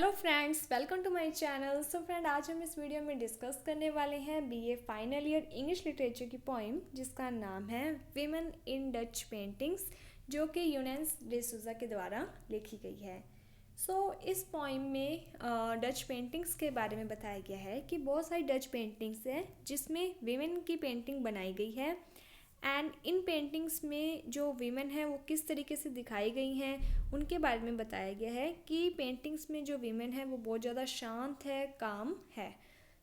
Hello friends, welcome to my channel. So friend, आज हम इस वीडियो में डिस्कस करने वाले हैं BA final year English literature की पोइम जिसका नाम है विमेन इन डच पेंटिंग्स, जो कि यूनेंस डे सूजा के द्वारा लिखी गई है। इस पोइम में डच पेंटिंग्स के बारे में बताया गया है कि बहुत सारी डच पेंटिंग्स हैं जिसमें विमेन की पेंटिंग बनाई गई है। एंड इन पेंटिंग्स में जो वीमेन हैं वो किस तरीके से दिखाई गई हैं उनके बारे में बताया गया है कि पेंटिंग्स में जो वीमेन है वो बहुत ज़्यादा शांत है, काम है।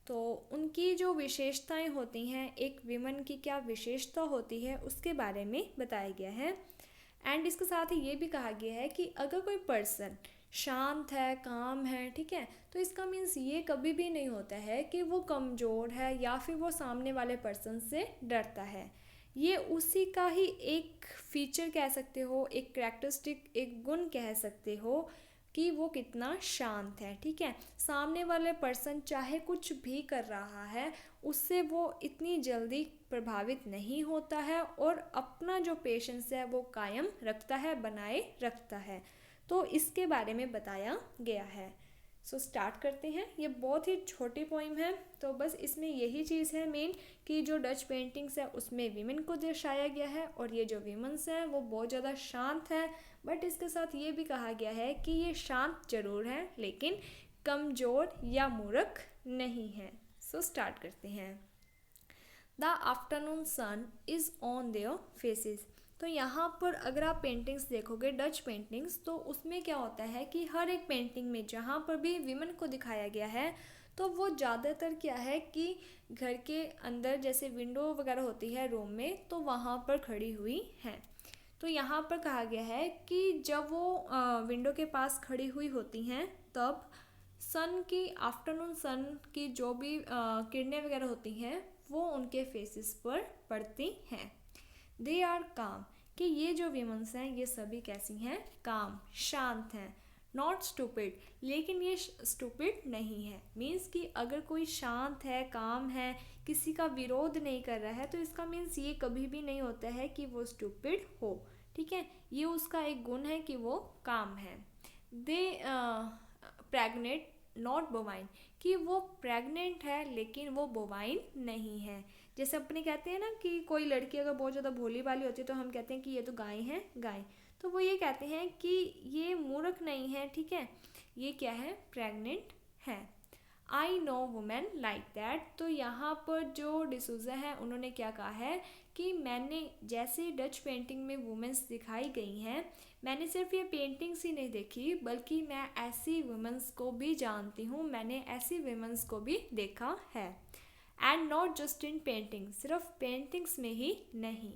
तो उनकी जो विशेषताएं होती हैं, एक वीमेन की क्या विशेषता होती है उसके बारे में बताया गया है। एंड इसके साथ ही ये भी कहा गया है कि अगर कोई पर्सन शांत है, काम है, ठीक है, तो इसका मीन्स ये कभी भी नहीं होता है कि वो कमज़ोर है या फिर वो सामने वाले पर्सन से डरता है। ये उसी का ही एक फीचर कह सकते हो, एक कैरेक्टरिस्टिक, एक गुण कह सकते हो कि वो कितना शांत है। ठीक है, सामने वाले पर्सन चाहे कुछ भी कर रहा है उससे वो इतनी जल्दी प्रभावित नहीं होता है और अपना जो पेशेंस है वो कायम रखता है, बनाए रखता है। तो इसके बारे में बताया गया है। स्टार्ट करते हैं। ये बहुत ही छोटी पोइम है, तो बस इसमें यही चीज़ है मेन कि जो डच पेंटिंग्स है उसमें वीमेन को दर्शाया गया है और ये जो वीमेंस हैं वो बहुत ज़्यादा शांत है। बट इसके साथ ये भी कहा गया है कि ये शांत जरूर है लेकिन कमज़ोर या मूर्ख नहीं है। स्टार्ट करते हैं। The afternoon sun is on their faces. तो यहाँ पर अगर आप पेंटिंग्स देखोगे, डच पेंटिंग्स, तो उसमें क्या होता है कि हर एक पेंटिंग में जहाँ पर भी विमेन को दिखाया गया है तो वो ज़्यादातर क्या है कि घर के अंदर जैसे विंडो वगैरह होती है रूम में, तो वहाँ पर खड़ी हुई हैं। तो यहाँ पर कहा गया है कि जब वो विंडो के पास खड़ी हुई होती हैं तब सन की, आफ्टरनून सन की जो भी किरणें वगैरह होती हैं वो उनके फेसेस पर पड़ती हैं। दे आर काम, कि ये जो वीमेंस हैं ये सभी कैसी हैं, काम, शांत हैं। नॉट स्टूपिड, लेकिन ये स्टूपिड नहीं है। मीन्स कि अगर कोई शांत है, काम है, किसी का विरोध नहीं कर रहा है तो इसका मीन्स ये कभी भी नहीं होता है कि वो स्टूपिड हो। ठीक है, ये उसका एक गुण है कि वो काम है। दे प्रेग्नेंट नॉट बोवाइन, कि वो प्रेग्नेंट है लेकिन वो बोवाइन नहीं है। जैसे अपने कहते हैं ना कि कोई लड़की अगर बहुत ज़्यादा भोली भाली होती है तो हम कहते हैं कि ये तो गाय है, गाय। तो वो ये कहते हैं कि ये मूर्ख नहीं है, ठीक है, ये क्या है, प्रेग्नेंट है। I know women like that. तो यहाँ पर जो डिसूजा है उन्होंने क्या कहा है कि मैंने जैसे डच पेंटिंग में वुमेन्स दिखाई गई हैं, मैंने सिर्फ ये पेंटिंग्स ही नहीं देखी बल्कि मैं ऐसी वुमेन्स को भी जानती हूँ, मैंने ऐसी वुमेन्स को भी देखा है। And not just in painting, सिर्फ पेंटिंग्स में ही नहीं।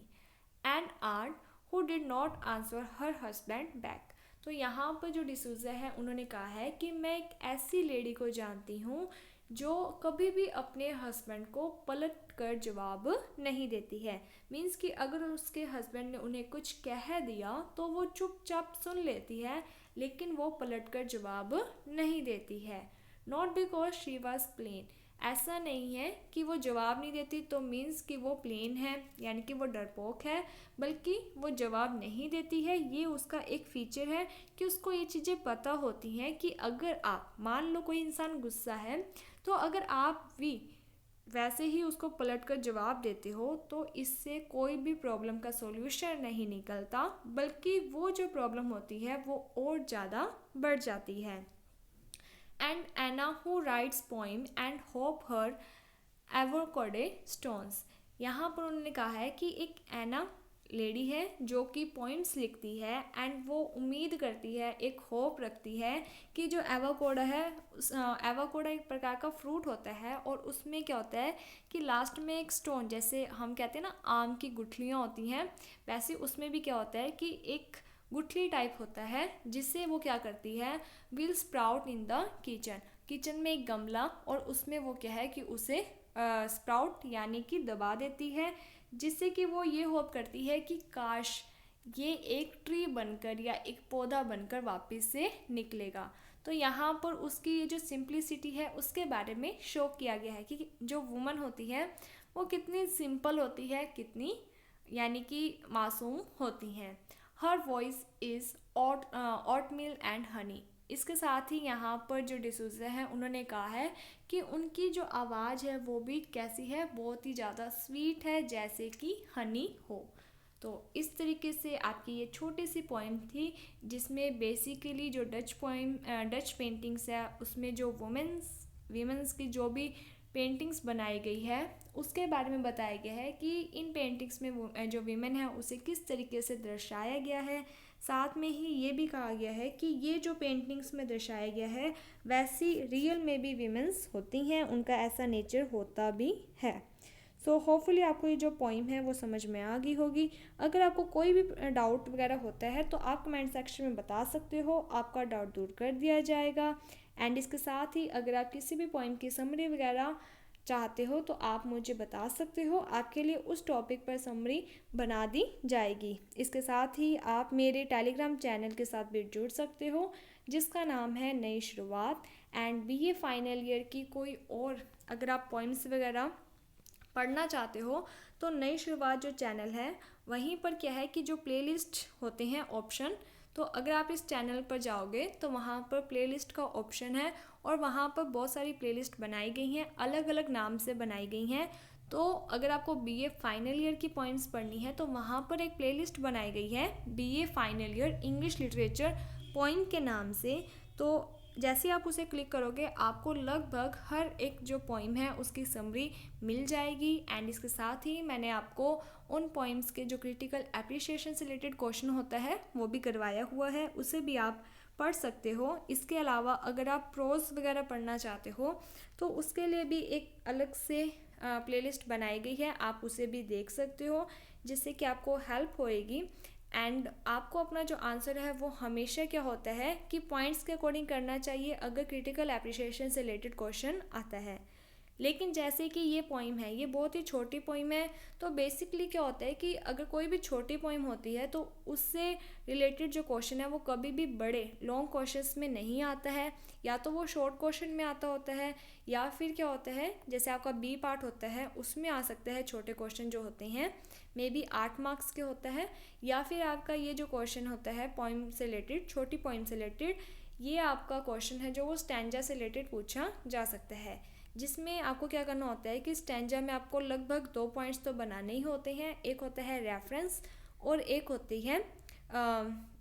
An art who did not answer her husband back. तो यहाँ पर जो डिसूजा है उन्होंने कहा है कि मैं एक ऐसी लेडी को जानती हूँ जो कभी भी अपने हस्बैंड को पलट कर जवाब नहीं देती है। मीन्स कि अगर उसके हस्बैंड ने उन्हें कुछ कह दिया तो वो चुपचाप सुन लेती है लेकिन वो पलट कर जवाब नहीं देती है। Not because she was plain, ऐसा नहीं है कि वो जवाब नहीं देती तो मीन्स कि वो प्लेन है, यानी कि वो डरपोक है, बल्कि वो जवाब नहीं देती है। ये उसका एक फीचर है कि उसको ये चीज़ें पता होती हैं कि अगर आप, मान लो कोई इंसान गुस्सा है, तो अगर आप भी वैसे ही उसको पलट कर जवाब देते हो तो इससे कोई भी प्रॉब्लम का सॉल्यूशन नहीं निकलता, बल्कि वो जो प्रॉब्लम होती है वो और ज़्यादा बढ़ जाती है। And Anna who writes poem and hope her avocado stones. यहाँ पर उन्होंने कहा है कि एक एना लेडी है जो कि पोइम्स लिखती है एंड वो उम्मीद करती है, एक होप रखती है कि जो एवोकाडो है, एवोकाडो एक प्रकार का फ्रूट होता है और उसमें क्या होता है कि लास्ट में एक स्टोन, जैसे हम कहते हैं ना आम की गुठलियाँ होती हैं, वैसे उसमें भी क्या होता है कि एक गुठली टाइप होता है जिससे वो क्या करती है, will sprout in the kitchen. Kitchen में एक गमला और उसमें वो क्या है कि उसे स्प्राउट यानी कि दबा देती है, जिससे कि वो ये होप करती है कि काश ये एक ट्री बनकर या एक पौधा बनकर वापस से निकलेगा। तो यहाँ पर उसकी ये जो सिंप्लिसिटी है उसके बारे में शो किया गया है कि जो वुमन होती है वो कितनी सिंपल होती है, कितनी यानी कि मासूम होती हैं। Her voice is oatmeal and honey. इसके साथ ही यहाँ पर जो डिसूज़ा हैं उन्होंने कहा है कि उनकी जो आवाज़ है वो भी कैसी है, बहुत ही ज़्यादा स्वीट है, जैसे कि हनी हो। तो इस तरीके से आपकी ये छोटी सी पोइम थी जिसमें बेसिकली जो डच पेंटिंग्स है उसमें जो वीमेंस की जो भी पेंटिंग्स बनाई गई है उसके बारे में बताया गया है कि इन पेंटिंग्स में जो वीमेन है उसे किस तरीके से दर्शाया गया है। साथ में ही ये भी कहा गया है कि ये जो पेंटिंग्स में दर्शाया गया है वैसी रियल में भी वीमेंस होती हैं, उनका ऐसा नेचर होता भी है। सो होपफुली आपको ये जो पोइम है वो समझ में आ गई होगी। अगर आपको कोई भी डाउट वगैरह होता है तो आप कमेंट सेक्शन में बता सकते हो, आपका डाउट दूर कर दिया जाएगा। एंड इसके साथ ही अगर आप किसी भी पोइम की समरी वगैरह चाहते हो तो आप मुझे बता सकते हो, आपके लिए उस टॉपिक पर समरी बना दी जाएगी। इसके साथ ही आप मेरे टेलीग्राम चैनल के साथ भी जुड़ सकते हो जिसका नाम है नई शुरुआत। एंड बीए फाइनल ईयर की कोई और अगर आप पोइम्स वगैरह पढ़ना चाहते हो तो नई शुरुआत जो चैनल है वहीं पर क्या है कि जो प्लेलिस्ट होते हैं ऑप्शन, तो अगर आप इस चैनल पर जाओगे तो वहाँ पर प्लेलिस्ट का ऑप्शन है और वहाँ पर बहुत सारी प्लेलिस्ट बनाई गई हैं, अलग अलग नाम से बनाई गई हैं। तो अगर आपको बीए फाइनल ईयर की पॉइंट्स पढ़नी है तो वहाँ पर एक प्लेलिस्ट बनाई गई है BA final year English literature point के नाम से। तो जैसे आप उसे क्लिक करोगे आपको लगभग हर एक जो पोइम है उसकी समरी मिल जाएगी। एंड इसके साथ ही मैंने आपको उन पोइम्स के जो क्रिटिकल एप्रिशिएशन से रिलेटेड क्वेश्चन होता है वो भी करवाया हुआ है, उसे भी आप पढ़ सकते हो। इसके अलावा अगर आप प्रोज वगैरह पढ़ना चाहते हो तो उसके लिए भी एक अलग से प्लेलिस्ट बनाई गई है, आप उसे भी देख सकते हो जिससे कि आपको हेल्प होएगी। एंड आपको अपना जो आंसर है वो हमेशा क्या होता है कि पॉइंट्स के अकॉर्डिंग करना चाहिए अगर क्रिटिकल एप्रिशिएशन से रिलेटेड क्वेश्चन आता है। लेकिन जैसे कि ये पोइम है ये बहुत ही छोटी पोइम है, तो बेसिकली क्या होता है कि अगर कोई भी छोटी पोइम होती है तो उससे रिलेटेड जो क्वेश्चन है वो कभी भी बड़े लॉन्ग क्वेश्चंस में नहीं आता है, या तो वो शॉर्ट क्वेश्चन में आता होता है या फिर क्या होता है जैसे आपका बी पार्ट होता है उसमें आ सकता है छोटे क्वेश्चन जो होते हैं मे बी 8 मार्क्स के होता है, या फिर आपका ये जो क्वेश्चन होता है पोइम से रिलेटेड छोटी पोइम से रिलेटेड ये आपका क्वेश्चन है जो वो स्टैंजा से रिलेटेड पूछा जा सकता है, जिसमें आपको क्या करना होता है कि स्टैंजा में आपको लगभग 2 पॉइंट्स तो बनाने ही होते हैं, एक होता है रेफरेंस और एक होती है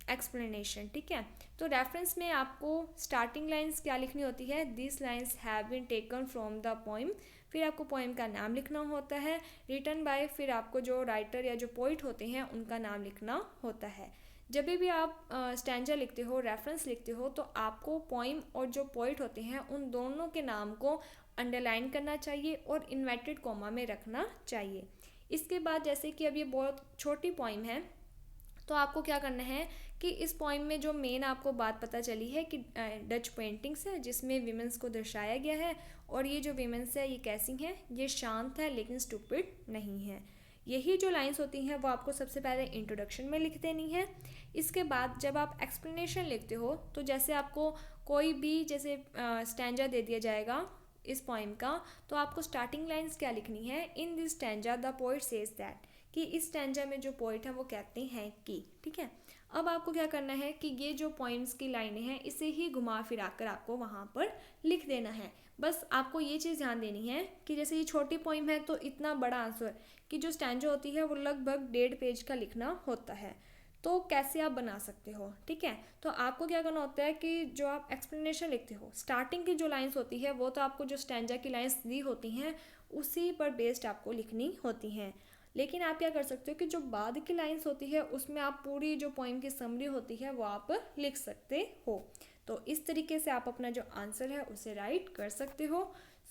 एक्सप्लेनेशन। ठीक है, तो रेफरेंस में आपको स्टार्टिंग लाइंस क्या लिखनी होती है, this lines have been taken from the poem, फिर आपको पोइम का नाम लिखना होता है, रिटन बाय, फिर आपको जो राइटर या जो पोइट होते हैं उनका नाम लिखना होता है। जब भी आप स्टैंजा लिखते हो रेफरेंस लिखते हो तो आपको पोइम और जो पोइट होते हैं उन दोनों के नाम को अंडरलाइन करना चाहिए और इन्वर्टेड कॉमा में रखना चाहिए। इसके बाद जैसे कि अब ये बहुत छोटी पोइम है तो आपको क्या करना है कि इस पोइम में जो मेन आपको बात पता चली है कि डच पेंटिंग्स है जिसमें विमेंस को दर्शाया गया है, और ये जो विमेंस है ये कैसी हैं, ये शांत है लेकिन स्टूपिड नहीं है। यही जो लाइंस होती हैं वो आपको सबसे पहले इंट्रोडक्शन में लिख देनी है। इसके बाद जब आप एक्सप्लेनेशन लिखते हो तो जैसे आपको कोई भी जैसे स्टैंजा दे दिया जाएगा इस पोइम का, तो आपको स्टार्टिंग लाइंस क्या लिखनी है, in this stanza the poet says that, कि इस स्टैंजा में जो पोइट है वो कहते हैं कि। ठीक है, अब आपको क्या करना है कि ये जो पोइम्स की लाइनें हैं इसे ही घुमा फिरा कर आपको वहाँ पर लिख देना है। बस आपको ये चीज़ ध्यान देनी है कि जैसे ये छोटी पोइम है तो इतना बड़ा आंसर कि जो स्टैंजा होती है वो लगभग 1.5 पेज का लिखना होता है, तो कैसे आप बना सकते हो। ठीक है, तो आपको क्या करना होता है कि जो आप एक्सप्लेनेशन लिखते हो स्टार्टिंग की जो लाइंस होती है वो तो आपको जो स्टैंजा की लाइंस दी होती हैं उसी पर बेस्ड आपको लिखनी होती हैं। लेकिन आप क्या कर सकते हो कि जो बाद की लाइंस होती है उसमें आप पूरी जो पोइम की समरी होती है वो आप लिख सकते हो। तो इस तरीके से आप अपना जो आंसर है उसे राइट कर सकते हो।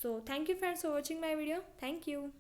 So thank you friends for watching my video. Thank you.